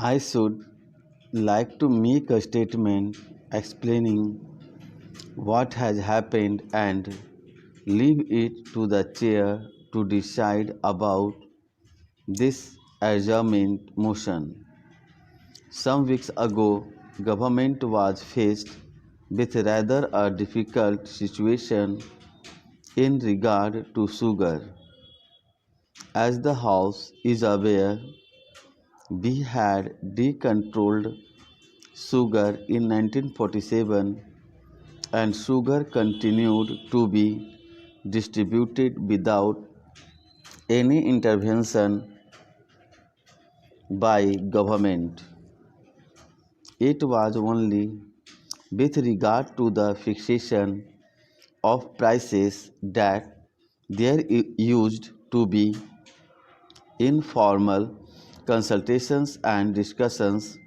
I should like to make a statement explaining what has happened and leave it to the chair to decide about this adjournment motion. Some weeks ago, government was faced with rather a difficult situation in regard to sugar. As the House is aware, we had decontrolled sugar in 1947 and sugar continued to be distributed without any intervention by government. It was only with regard to the fixation of prices that there used to be informal consultations and discussions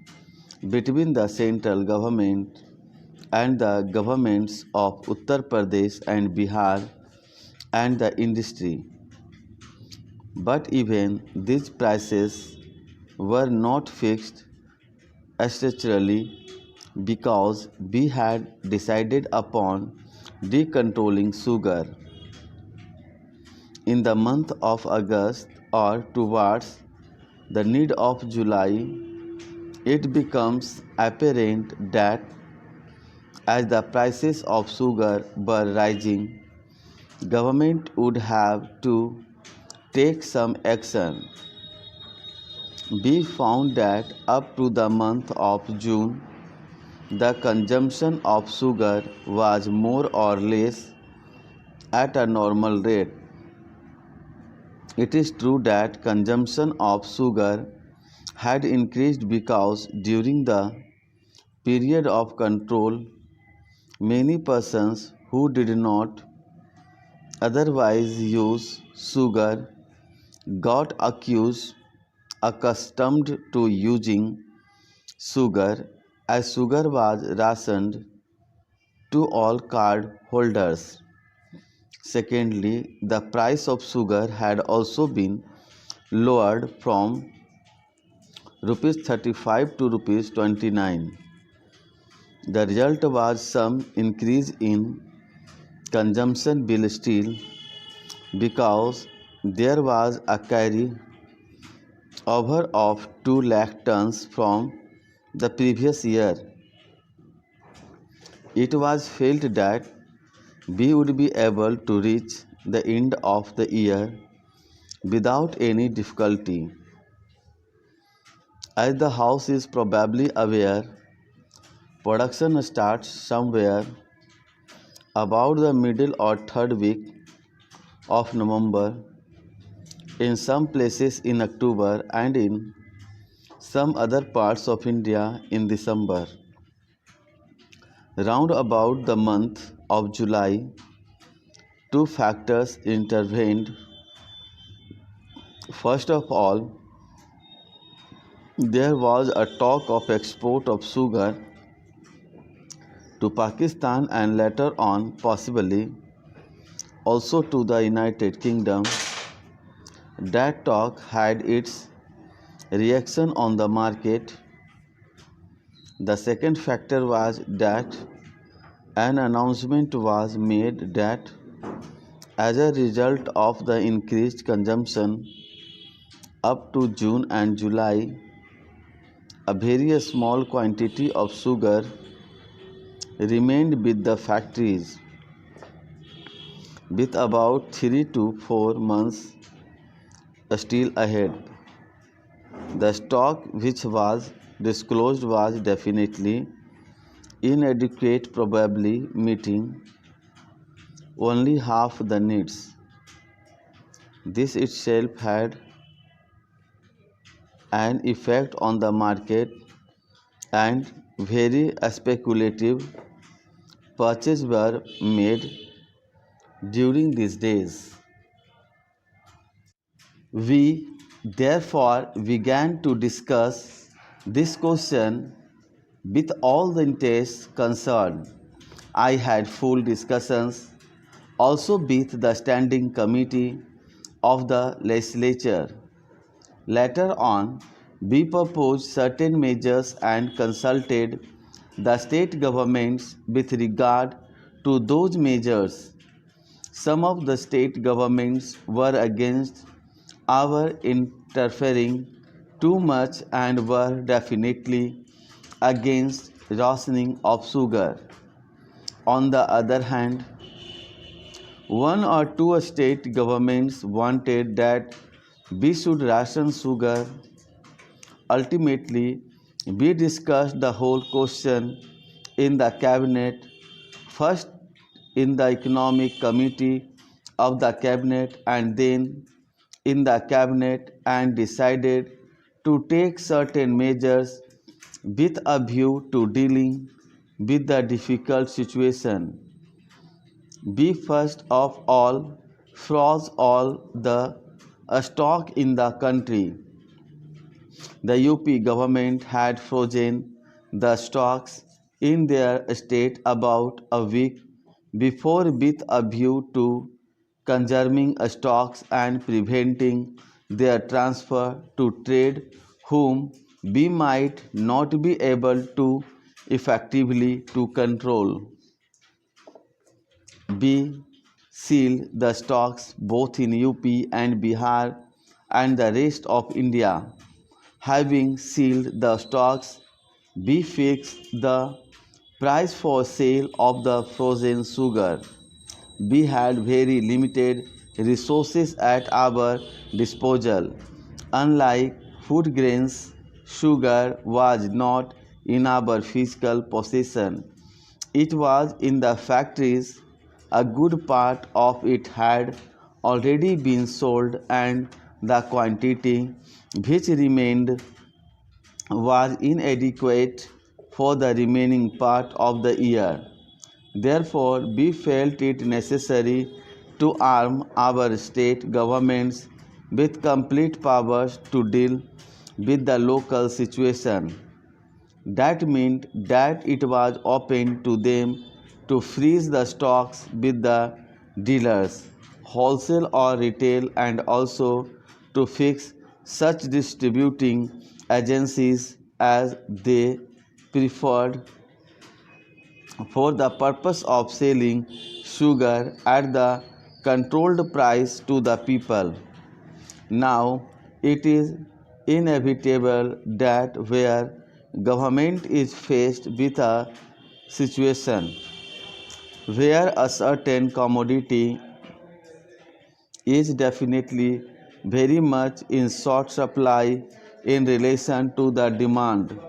between the central government and the governments of Uttar Pradesh and Bihar and the industry. But even these prices were not fixed structurally because we had decided upon decontrolling sugar in the month of August or towards the mid of July. It becomes apparent that as the prices of sugar were rising, government would have to take some action. We found that up to the month of June, the consumption of sugar was more or less at a normal rate. It is true that consumption of sugar had increased because during the period of control, many persons who did not otherwise use sugar got accustomed to using sugar as sugar was rationed to all card holders. Secondly, the price of sugar had also been lowered from rupees 35 to rupees 29. The result was some increase in consumption bill still because there was a carry over of 2 lakh tons from the previous year. It was felt that we would be able to reach the end of the year without any difficulty. As the House is probably aware, production starts somewhere about the middle or third week of November, in some places in October, and in some other parts of India in December. Round about the month of July, two factors intervened. First of all, there was a talk of export of sugar to Pakistan and later on possibly also to the United Kingdom. That talk had its reaction on the market. The second factor was that an announcement was made that as a result of the increased consumption up to June and July, a very small quantity of sugar remained with the factories, with about 3 to 4 months still ahead. The stock which was disclosed was definitely inadequate, probably meeting only half the needs. This itself had an effect on the market, and very speculative purchases were made during these days. We therefore began to discuss this question with all the interests concerned. I had full discussions also with the standing committee of the legislature. Later on, We proposed certain measures and consulted the state governments with regard to those measures. Some of the state governments were against our interfering too much and were definitely against rationing of sugar. On the other hand, one or two state governments wanted that we should ration sugar. Ultimately, we discussed the whole question in the cabinet, first in the economic committee of the cabinet and then in the cabinet, and decided to take certain measures with a view to dealing with the difficult situation. We first of all froze all the stock in the country. The UP government had frozen the stocks in their state about a week before with a view to conserving stocks and preventing their transfer to trade whom we might not be able to effectively to control. B. Sealed the stocks both in UP and Bihar and the rest of India. Having sealed the stocks, we fixed the price for sale of the frozen sugar. We had very limited resources at our disposal. Unlike food grains, sugar was not in our physical possession. It was in the factories. A good part of it had already been sold, and the quantity which remained was inadequate for the remaining part of the year. Therefore, we felt it necessary to arm our state governments with complete powers to deal with the local situation. That meant that it was open to them to freeze the stocks with the dealers, wholesale or retail, and also to fix such distributing agencies as they preferred for the purpose of selling sugar at the controlled price to the people. Now, it is inevitable that where government is faced with a situation where a certain commodity is definitely very much in short supply in relation to the demand,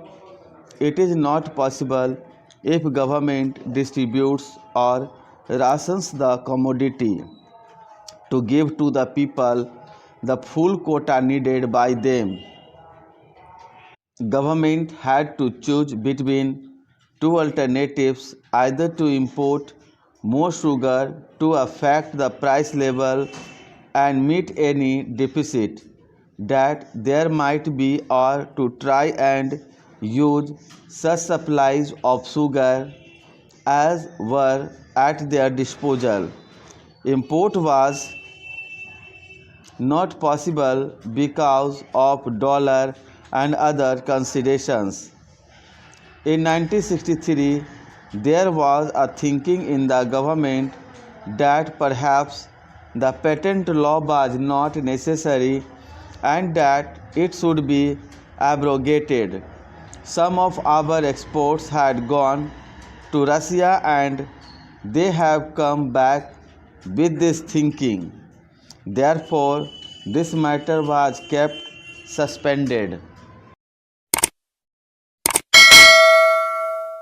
it is not possible if government distributes or rations the commodity to give to the people the full quota needed by them. Government had to choose between two alternatives, either to import more sugar to affect the price level and meet any deficit that there might be, or to try and use such supplies of sugar as were at their disposal. Import was not possible because of dollar and other considerations. In 1963, there was a thinking in the government that perhaps the patent law was not necessary and that it should be abrogated. Some of our exports had gone to Russia and they have come back with this thinking. Therefore, this matter was kept suspended.